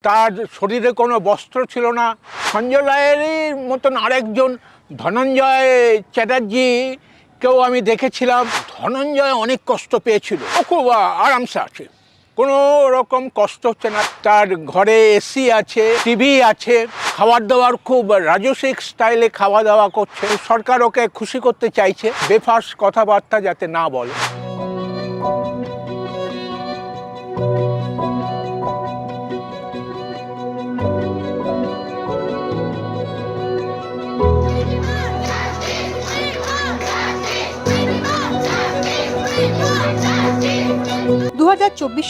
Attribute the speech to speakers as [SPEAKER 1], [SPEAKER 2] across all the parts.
[SPEAKER 1] তার শরীরে কোনো বস্ত্র ছিল না। সঞ্জয় রায়েরই মতন আরেকজন ধনঞ্জয় চ্যাটার্জিকেও আমি দেখেছিলাম। ধনঞ্জয় অনেক কষ্ট পেয়েছিল, ও খুব আরামসে আছে, কোনো রকম কষ্ট হচ্ছে না। তার ঘরে এসি আছে, টিভি আছে, খাবার দাবার খুব রাজসিক স্টাইলে খাওয়া দাওয়া করছে। সরকার ওকে খুশি করতে চাইছে, বেফাঁস কথাবার্তা যাতে না বলে।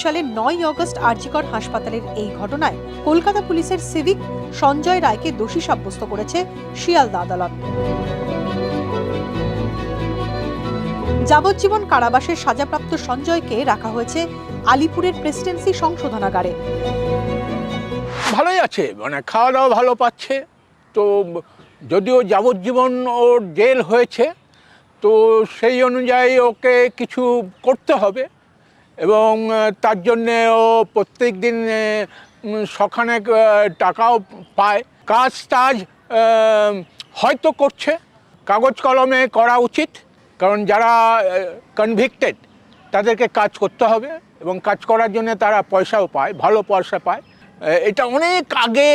[SPEAKER 2] সালের 9 অগস্ট আরজিকর হাসপাতালের এই ঘটনায় কলকাতা পুলিশের সিভিক সঞ্জয় রায়কে দোষী সাব্যস্ত করেছে শিয়ালদা আদালত। যাবজ্জীবন কারাবাসের সাজাপ্রাপ্ত সঞ্জয়কে রাখা হয়েছে আলিপুরের প্রেসিডেন্সি সংশোধনাগারে।
[SPEAKER 1] ভালোই আছে, মানে খাওয়া দাওয়া ভালো পাচ্ছে। তো যদিও যাবজ্জীবন ওর জেল হয়েছে, তো সেই অনুযায়ী ওকে কিছু করতে হবে এবং তার জন্যে ও প্রত্যেক দিন সখানেক টাকাও পায়। কাজ টাজ হয়তো করছে, কাগজ কলমে করা উচিত, কারণ যারা কনভিক্টেড তাদেরকে কাজ করতে হবে এবং কাজ করার জন্য তারা পয়সাও পায়, ভালো পয়সা পায়। এটা অনেক আগে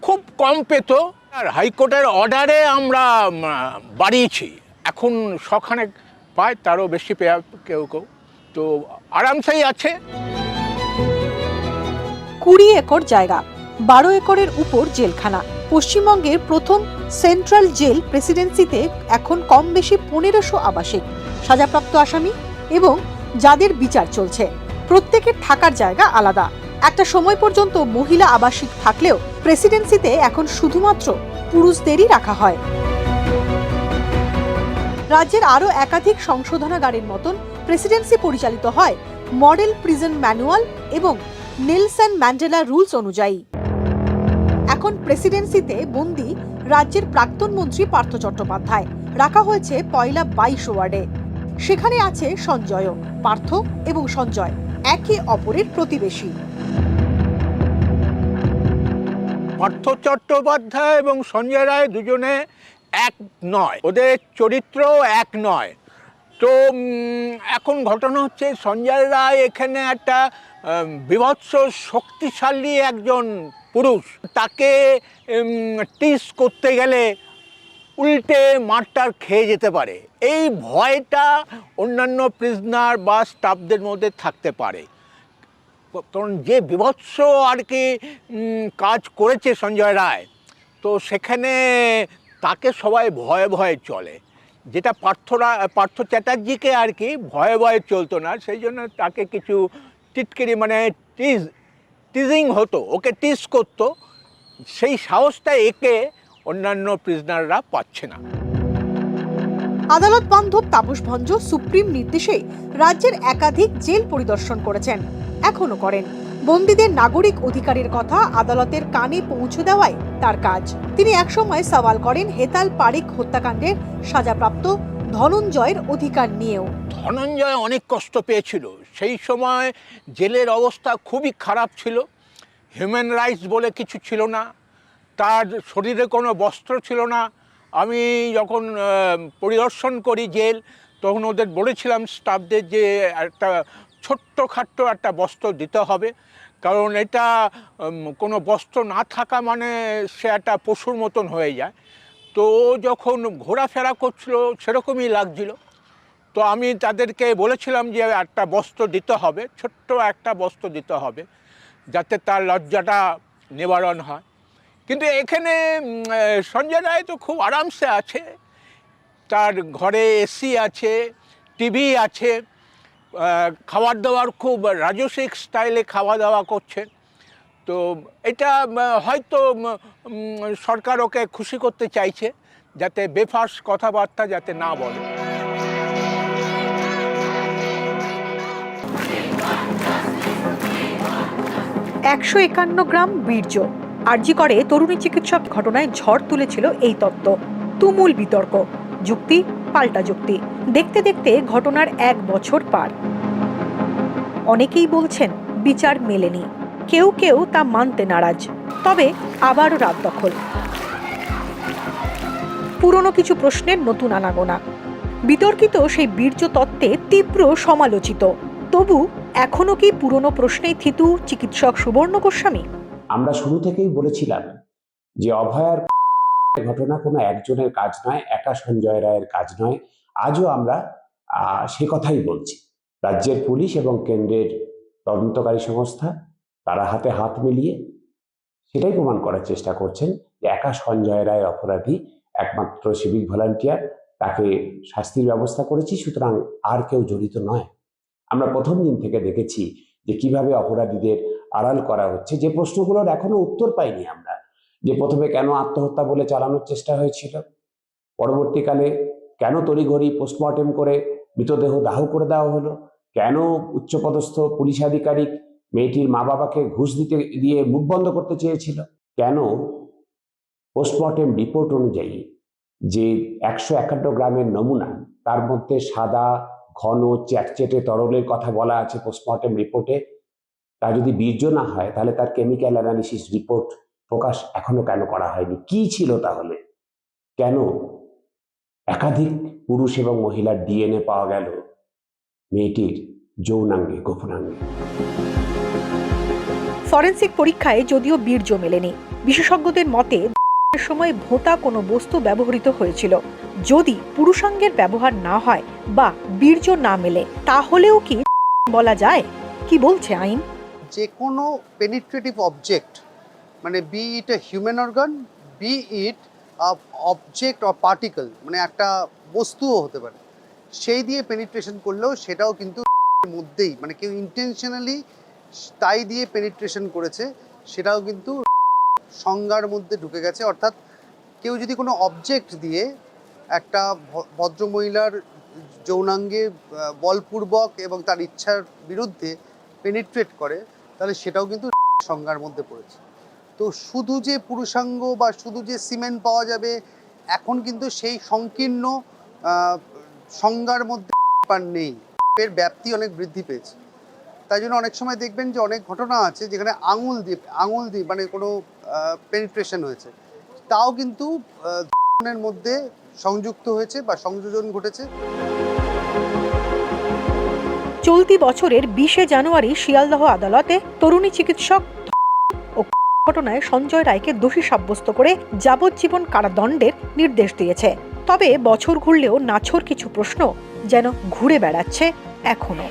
[SPEAKER 1] খুব কম পেত, আর হাইকোর্টের অর্ডারে আমরা বাড়িয়েছি, এখন সখানেক পায়, তারও বেশি পেয়ে কেউ কেউ, তো আরামসেই আছে।
[SPEAKER 2] 20 একর জায়গা, 12 একরের উপর জেলখানা। পশ্চিমবঙ্গের প্রথম সেন্ট্রাল জেল প্রেসিডেন্সিতে এখন কম বেশি 1500 আবাসিক সাজাপ্রাপ্ত আসামি এবং যাদের বিচার চলছে। প্রত্যেকের থাকার জায়গা আলাদা। একটা সময় পর্যন্ত মহিলা আবাসিক থাকলেও প্রেসিডেন্সিতে এখন শুধুমাত্র পুরুষদেরই রাখা হয়। রাজ্যের আরও একাধিক সংশোধনাগারের মতন প্রেসিডেন্সি পরিচালিত হয় মডেল প্রিজন ম্যানুয়াল এবং নেলসন ম্যান্ডেলা রুলস অনুযায়ী। এখন প্রেসিডেন্সিতে বন্দী রাজ্যের প্রাক্তন মন্ত্রী পার্থ চট্টোপাধ্যায় রাখা হয়েছে পয়লা 22 ওয়ার্ডে। সেখানে আছে সঞ্জয়। পার্থ এবং সঞ্জয় একে অপরের প্রতিবেশী।
[SPEAKER 1] পার্থ চট্টোপাধ্যায় এবং সঞ্জয় রায় দুজনে এক নয়, ওদের চরিত্র এক নয়। তো এখন ঘটনা হচ্ছে সঞ্জয় রায় এখানে একটা বীভৎস শক্তিশালী একজন পুরুষ, তাকে টিস করতে গেলে উল্টে মারটার খেয়ে যেতে পারে, এই ভয়টা অন্যান্য প্রিজনার বা স্টাফদের মধ্যে থাকতে পারে। কারণ যে বীভৎস আর কি কাজ করেছে সঞ্জয় রায়, তো সেখানে তাকে সবাই ভয়ে ভয়ে চলে, যেটা পার্থ চ্যাটার্জিকে আর কি ভয়ে ভয়ে চলতো না, সেই জন্য তাকে কিছু টিটকিরি মানে টিজিং হতো, ওকে টিজ করতো, সেই সাহসটা একে অন্যান্য প্রিজনাররা পাচ্ছে না।
[SPEAKER 2] আদালত বান্ধব তাপস ভঞ্জ সুপ্রিম নির্দেশে রাজ্যের একাধিক জেল পরিদর্শন করেছেন, এখনো করেন। বন্দীদের নাগরিক অধিকারের কথা আদালতের কানে পৌঁছে দেওয়াই তার কাজ। তিনি একসময় সওয়াল করেন হেতাল পারেখ হত্যাকাণ্ডের সাজাপ্রাপ্ত ধনঞ্জয়ের অধিকার নিয়েও।
[SPEAKER 1] ধনঞ্জয় অনেক কষ্ট পেয়েছিল, সেই সময় জেলের অবস্থা খুবই খারাপ ছিল, হিউম্যান রাইটস বলে কিছু ছিল না, তার শরীরে কোনো বস্ত্র ছিল না। আমি যখন পরিদর্শন করি জেল, তখন ওদের বলেছিলাম স্টাফদের যে একটা ছোট্টখাট্ট একটা বস্ত্র দিতে হবে, কারণ এটা কোনো বস্ত্র না থাকা মানে সে একটা পশুর মতন হয়ে যায়। তো যখন ঘোরাফেরা করছিল সেরকমই লাগছিল, তো আমি তাদেরকে বলেছিলাম যে একটা বস্ত্র দিতে হবে, ছোট্ট একটা বস্ত্র দিতে হবে, যাতে তার লজ্জাটা নিবারণ হয়। কিন্তু এখানে সঞ্জয় রায় তো খুব আরামসে আছে, তার ঘরে এসি আছে, টিভি আছে, খাবার দাবার খুব রাজসিক স্টাইলে খাওয়া দাওয়া করছে। তো এটা হয়তো সরকার ওকে খুশি করতে চাইছে, যাতে বেফাঁস কথাবার্তা যাতে না বলে।
[SPEAKER 2] একশো 51 গ্রাম বীর্য আরজি করে তরুণী চিকিৎসক ঘটনায় ঝড় তুলেছিল এই তত্ত্ব। তুমুল বিতর্ক, যুক্তি পাল্টা যুক্তি, দেখতে দেখতে ঘটনার 1 বছর পার। অনেকেই বলছেন বিচার মেলেনি, কেউ কেউ তা মানতে নারাজ। তবে আবারও রাত দখল, পুরনো কিছু প্রশ্নের নতুন আনাগোনা, বিতর্কিত সেই বীর্য তত্ত্বে তীব্র সমালোচিত। তবু এখনো কি পুরনো প্রশ্নেই থিতু চিকিৎসক সুবর্ণ গোস্বামী?
[SPEAKER 3] আমরা শুরু থেকেই বলেছিলাম যে অভয়ার ঘটনা কোনো একজনের কাজ নয়, একা সঞ্জয় রায়ের কাজ নয়। আজও আমরা সে কথাই বলছি। রাজ্যের পুলিশ এবং কেন্দ্রের তদন্তকারী সংস্থা তারা হাতে হাত মিলিয়ে সেটাই প্রমাণ করার চেষ্টা করছেন যে একা সঞ্জয় রায় অপরাধী, একমাত্র সিভিক ভলান্টিয়ার, তাকে শাস্তির ব্যবস্থা করেছি, সুতরাং আর কেউ জড়িত নয়। আমরা প্রথম দিন থেকে দেখেছি যে কিভাবে অপরাধীদের আড়াল করা হচ্ছে, যে প্রশ্নগুলোর এখনো উত্তর পাইনি আমরা। যে প্রথমে কেন আত্মহত্যা বলে চালানোর চেষ্টা হয়েছিল, পরবর্তীকালে কেন তড়িঘড়ি পোস্টমর্টেম করে মৃতদেহ দাহ করে দেওয়া হলো, কেন উচ্চপদস্থ পুলিশ আধিকারিক মেয়েটির মা বাবাকে ঘুষ দিয়ে মুখ বন্ধ করতে চেয়েছিল, কেন পোস্টমর্টেম রিপোর্ট অনুযায়ী যে 151 গ্রামের নমুনা, তার মধ্যে সাদা ঘন চ্যাটচেটে তরলের কথা বলা আছে পোস্টমর্টেম রিপোর্টে, তা যদি বীর্য না হয় তাহলে তার কেমিক্যাল অ্যানালিসিস রিপোর্ট প্রকাশ এখনো কেন করা হয়নি? কি ছিল তাহলে? কেন একাধিক পুরুষ এবং মহিলার ডিএনএ পাওয়া গেল মেয়েটির যৌনাঙ্গে, গোপনাঙ্গে?
[SPEAKER 2] ফরেনসিক পরীক্ষায় যদিও বীর্য মেলেনি, বিশেষজ্ঞদের মতে সময় ভোঁতা কোনো বস্তু ব্যবহৃত হয়েছিল। যদি পুরুষাঙ্গের ব্যবহার না হয় বা বীর্য না মেলে, তাহলেও কি বলা যায়? কি বলছে আইন?
[SPEAKER 4] যে কোনো পেনিট্রেটিভ অবজেক্ট, মানে be it a human organ, be it object or particle, মানে একটা বস্তুও হতে পারে, সেই দিয়ে পেনিট্রেশন করলেও সেটাও কিন্তু মধ্যেই, মানে কেউ ইন্টেনশনালি তাই দিয়ে পেনিট্রেশন করেছে, সেটাও কিন্তু সংজ্ঞার মধ্যে ঢুকে গেছে। অর্থাৎ কেউ যদি কোনো অবজেক্ট দিয়ে একটা ভদ্রমহিলার যৌনাঙ্গে বলপূর্বক এবং তার ইচ্ছার বিরুদ্ধে পেনিট্রেট করে, তাহলে সেটাও কিন্তু সংজ্ঞার মধ্যে পড়েছে। তো শুধু যে পুরুষাঙ্গ বা শুধু যে সিমেন্ট পাওয়া যাবে, এখন কিন্তু সেই সংকীর্ণ সংজ্ঞার মধ্যে নেই, এর ব্যাপ্তি অনেক বৃদ্ধি পেয়েছে। তাই জন্য অনেক সময় দেখবেন যে অনেক ঘটনা আছে যেখানে আঙুল দিয়ে মানে কোনো পেনিট্রেশন হয়েছে, তাও কিন্তু এর মধ্যে সংযুক্ত হয়েছে বা সংযোজন ঘটেছে।
[SPEAKER 2] চলতি বছরের 20শে জানুয়ারি শিয়ালদহ আদালতে তরুণী চিকিৎসক ও ঘটনায় সঞ্জয় রায়কে দোষী সাব্যস্ত করে যাবজ্জীবন কারাদণ্ডের নির্দেশ দিয়েছে। তবে বছর ঘুরলেও নাছোড় কিছু প্রশ্ন যেন ঘুরে বেড়াচ্ছে এখনো।